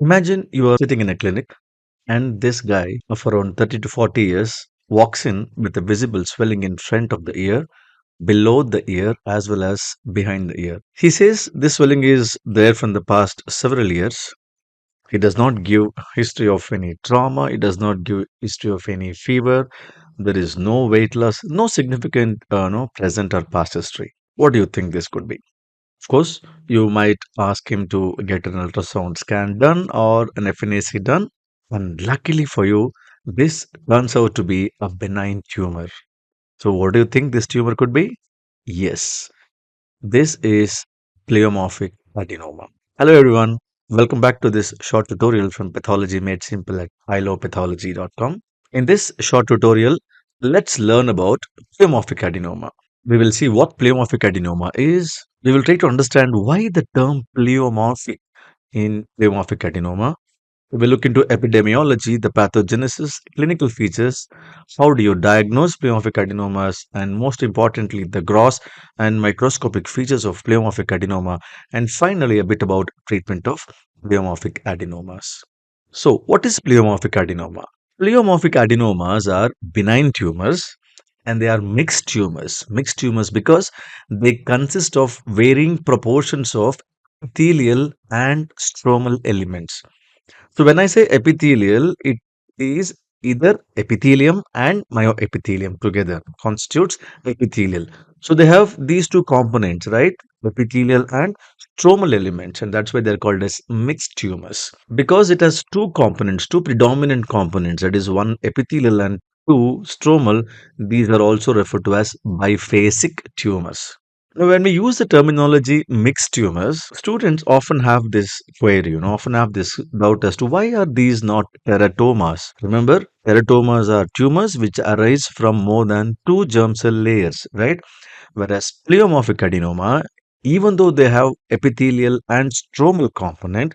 Imagine you are sitting in a clinic and this guy of around 30 to 40 years walks in with a visible swelling in front of the ear, below the ear, as well as behind the ear. He says this swelling is there from the past several years. He does not give history of any trauma. He does not give history of any fever. There is no weight loss, no significant no present or past history. What do you think this could be? Of course, you might ask him to get an ultrasound scan done or an FNAC done. And luckily for you, this turns out to be a benign tumor. So, what do you think this tumor could be? Yes, this is pleomorphic adenoma. Hello, everyone. Welcome back to this short tutorial from Pathology Made Simple at ilopathology.com. In this short tutorial, let's learn about pleomorphic adenoma. We will see what pleomorphic adenoma is. We will try to understand why the term pleomorphic in pleomorphic adenoma. We will look into epidemiology, the pathogenesis, clinical features, how do you diagnose pleomorphic adenomas, and most importantly, the gross and microscopic features of pleomorphic adenoma, and finally, a bit about treatment of pleomorphic adenomas. So, what is pleomorphic adenoma? Pleomorphic adenomas are benign tumors and they are mixed tumors. Mixed tumors because they consist of varying proportions of epithelial and stromal elements. So when I say epithelial, it is either epithelium and myoepithelium together constitutes epithelial. So they have these two components, right? Epithelial and stromal elements, and that's why they're called as mixed tumors. Because it has two components, two predominant components, that is one epithelial and two stromal, these are also referred to as biphasic tumors. Now, when we use the terminology mixed tumors, students often have this query, often have this doubt as to why are these not teratomas? Remember, teratomas are tumors which arise from more than two germ cell layers, right? Whereas pleomorphic adenoma, even though they have epithelial and stromal component,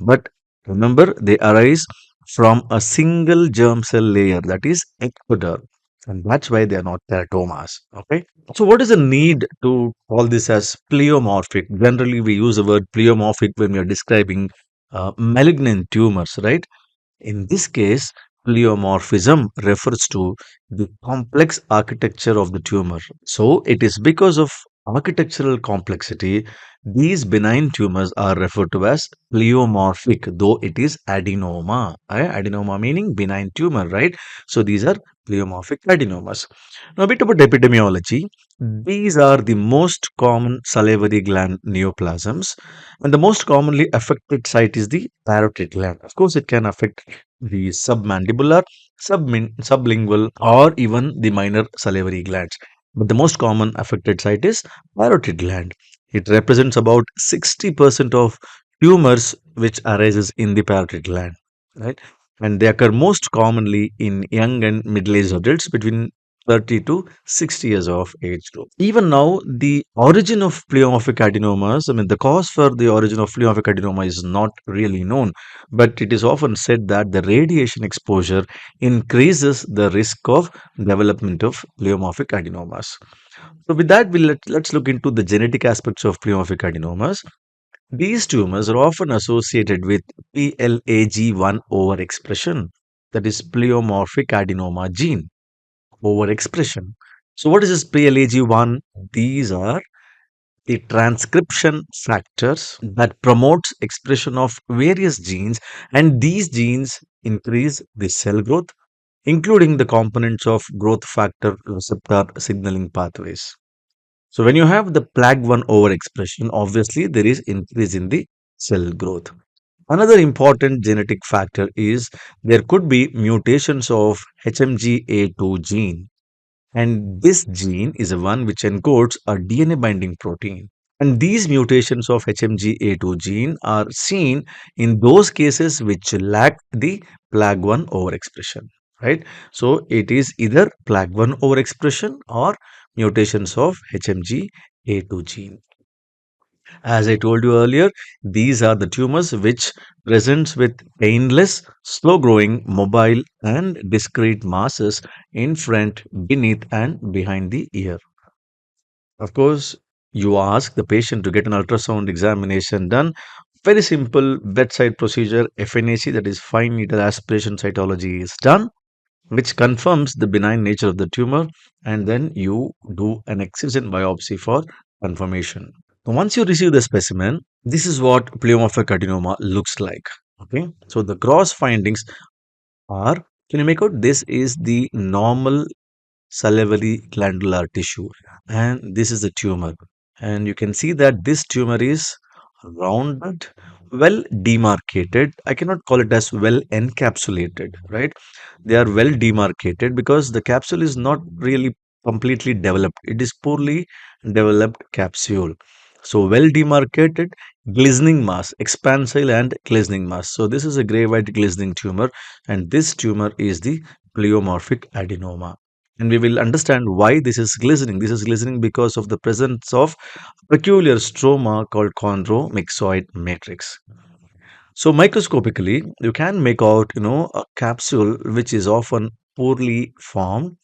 but remember they arise from a single germ cell layer, that is ectoderm, and that's why they are not teratomas. Okay, so what is the need to call this as pleomorphic? Generally, we use the word pleomorphic when we are describing malignant tumors, right? In this case, pleomorphism refers to the complex architecture of the tumor. So, it is because of architectural complexity, these benign tumors are referred to as pleomorphic, though it is adenoma. Adenoma meaning benign tumor, right? So, these are pleomorphic adenomas. Now, a bit about epidemiology. These are the most common salivary gland neoplasms, and the most commonly affected site is the parotid gland. Of course, it can affect the submandibular, sublingual, or even the minor salivary glands. But the most common affected site is parotid gland. It represents about 60% of tumors which arises in the parotid gland, right? And they occur most commonly in young and middle-aged adults between 30 to 60 years of age group. Even now, the origin of pleomorphic adenomas, I mean, the cause for the origin of pleomorphic adenoma is not really known, but it is often said that the radiation exposure increases the risk of development of pleomorphic adenomas. So, with that, let's look into the genetic aspects of pleomorphic adenomas. These tumors are often associated with PLAG1 overexpression, that is pleomorphic adenoma gene overexpression. So, what is this PLAG1? These are the transcription factors that promotes expression of various genes, and these genes increase the cell growth, including the components of growth factor receptor signaling pathways. So when you have the PLAG1 overexpression, obviously there is increase in the cell growth. Another important genetic factor is there could be mutations of HMGA2 gene, and this gene is the one which encodes a DNA binding protein. And these mutations of HMGA2 gene are seen in those cases which lack the PLAG1 overexpression, right? So it is either PLAG1 overexpression or mutations of HMGA2 gene. As I told you earlier, these are the tumors which presents with painless, slow growing, mobile and discrete masses in front, beneath and behind the ear. Of course, you ask the patient to get an ultrasound examination done very simple bedside procedure, FNAC, that is fine needle aspiration cytology, is done, which confirms the benign nature of the tumor, and then you do an excision biopsy for confirmation. Once you receive the specimen, this is what pleomorphic adenoma looks like. Okay, so the gross findings are, can you make out, this is the normal salivary glandular tissue, and this is the tumor, and you can see that this tumor is rounded, well demarcated. I cannot call it as well encapsulated, right? They are well demarcated because the capsule is not really completely developed. It is poorly developed capsule. So well demarcated, glistening mass, expansile and glistening mass. So this is a gray white glistening tumor, and this tumor is the pleomorphic adenoma. And we will understand why this is glistening. This is glistening because of the presence of peculiar stroma called chondromyxoid matrix. So microscopically, you can make out, a capsule which is often poorly formed,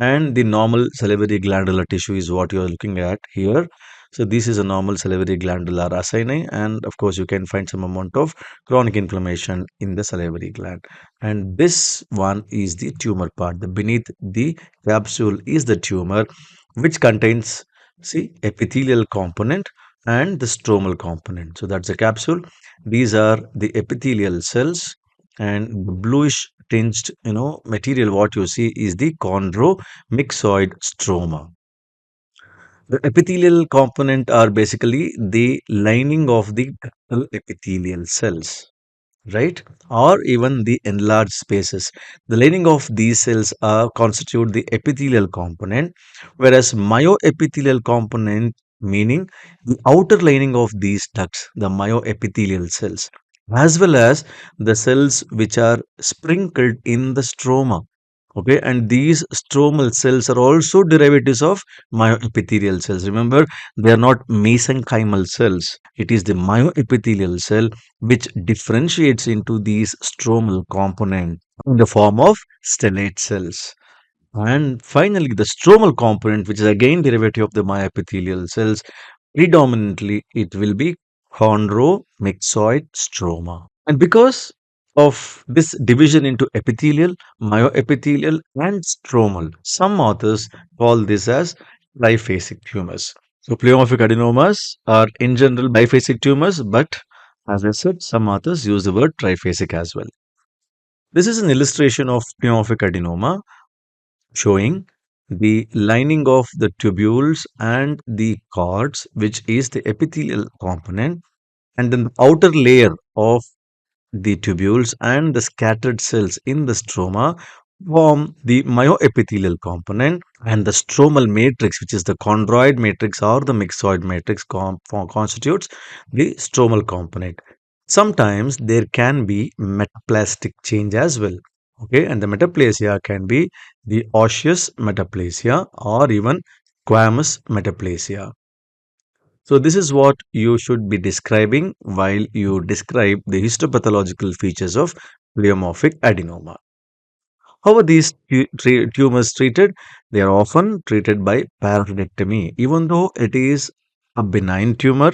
and the normal salivary glandular tissue is what you are looking at here. So this is a normal salivary glandular acini, and of course you can find some amount of chronic inflammation in the salivary gland. And this one is the tumor part. The beneath the capsule is the tumor, which contains, see, epithelial component and the stromal component. So that's the capsule. These are the epithelial cells, and the bluish tinged, material what you see is the chondromyxoid stroma. The epithelial component are basically the lining of the ductal epithelial cells, right? Or even the enlarged spaces. The lining of these cells constitute the epithelial component, whereas myoepithelial component, meaning the outer lining of these ducts, the myoepithelial cells, as well as the cells which are sprinkled in the stroma. Okay, and these stromal cells are also derivatives of myoepithelial cells. Remember, they are not mesenchymal cells. It is the myoepithelial cell which differentiates into these stromal component in the form of stellate cells. And finally, the stromal component, which is again derivative of the myoepithelial cells, predominantly it will be chondromyxoid stroma. And because of this division into epithelial, myoepithelial, and stromal, some authors call this as biphasic tumors. So, pleomorphic adenomas are in general biphasic tumors, but as I said, some authors use the word triphasic as well. This is an illustration of pleomorphic adenoma showing the lining of the tubules and the cords, which is the epithelial component, and then the outer layer of the tubules and the scattered cells in the stroma form the myoepithelial component, and the stromal matrix, which is the chondroid matrix or the myxoid matrix, constitutes the stromal component. Sometimes there can be metaplastic change as well. Okay, and the metaplasia can be the osseous metaplasia or even squamous metaplasia. So this is what you should be describing while you describe the histopathological features of pleomorphic adenoma. How are these tumors treated? They are often treated by paroidectomy, even though it is a benign tumor,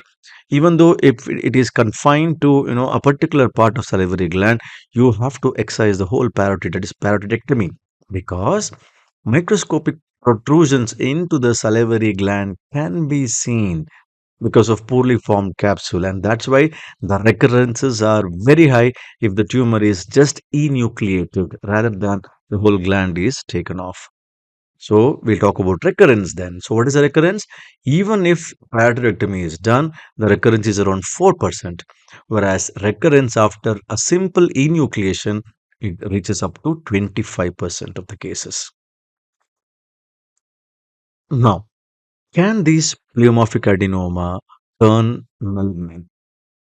even though if it is confined to a particular part of salivary gland, you have to excise the whole parotid, that is paroidectomy, because microscopic protrusions into the salivary gland can be seen because of poorly formed capsule, and that's why the recurrences are very high if the tumor is just enucleated rather than the whole gland is taken off. So we'll talk about recurrence then. So what is a recurrence? Even if paroidectomy is done, the recurrence is around 4%, whereas recurrence after a simple enucleation, it reaches up to 25% of the cases. Now, can this pleomorphic adenoma turn malignant?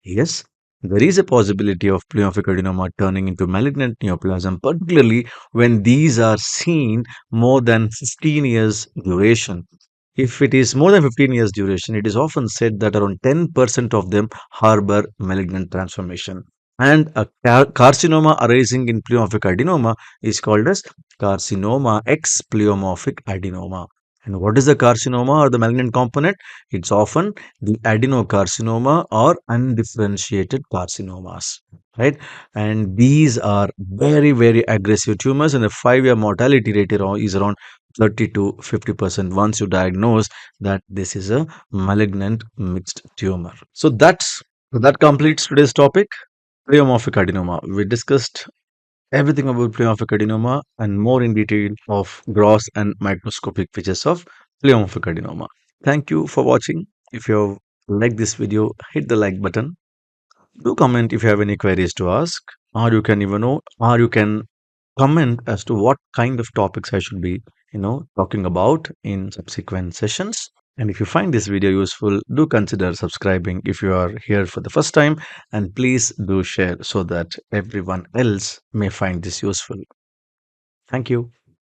Yes, there is a possibility of pleomorphic adenoma turning into malignant neoplasm, particularly when these are seen more than 15 years duration. If it is more than 15 years duration, it is often said that around 10% of them harbor malignant transformation. And a carcinoma arising in pleomorphic adenoma is called as carcinoma ex pleomorphic adenoma. And what is the carcinoma or the malignant component? It's often the adenocarcinoma or undifferentiated carcinomas, right? And these are very, very aggressive tumors, and the 5-year mortality rate is around 30 to 50% once you diagnose that this is a malignant mixed tumor. So that completes today's topic, pleomorphic adenoma. We discussed everything about pleomorphic adenoma and more in detail of gross and microscopic features of pleomorphic adenoma. Thank you for watching. If you have liked this video, hit the like button. Do comment if you have any queries to ask, or you can or you can comment as to what kind of topics I should be, talking about in subsequent sessions. And if you find this video useful, do consider subscribing if you are here for the first time, and please do share so that everyone else may find this useful. Thank you.